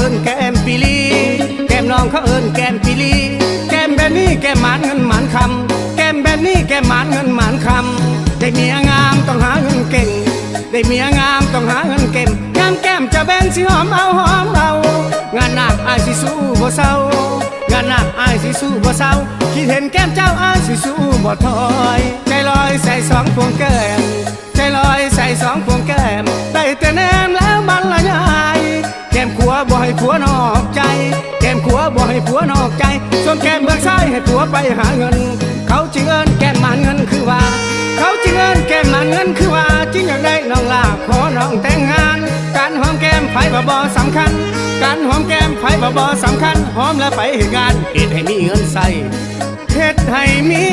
อิ้นแก้มปีลีแก้มน้องเขาเอิ้นแก้มปีลีแก้มแบบนี้แก้มหมานเงินหมานคำแก้มแบบนี้แก้มหมานเงินหมานคำได้เมียงามต้องหาเงินเก่งได้เมียงามต้องหาเงินเก่งงามแก้มจะแบ่งสิหอมเอางานหนักอายสิสู้บ่เศร้างานหนักอายสิสู้บ่เศร้าคิดเห็นแก้มเจ้าอายสิสู้บ่ถอยใจลอยใส่สองพวงแก้มใจลอยใส่สองพวงแก้มได้แต่แนมแล้วมันละยายแก้มขัวบ่ให้ผัวนอกใจแก้มขัวบ่ให้ผัวนอกใจส่วนแก้มเบื้องซ้ายให้ผัวไปหาเงินเขาจึงเอิ้นแก้มหมานเงินคือว่าเขาจึงเอิ้นแก้มหมานเงินคือว่าจึงอยากได้น้องลาขอน้องแต่งงานการหอมแก้มไผบ่สำคัญการหอมแก้มไผบ่สำคัญหอมแล้วไปเหตุงานเฮ็ดให้มีเงินใส่เฮ็ดให้มี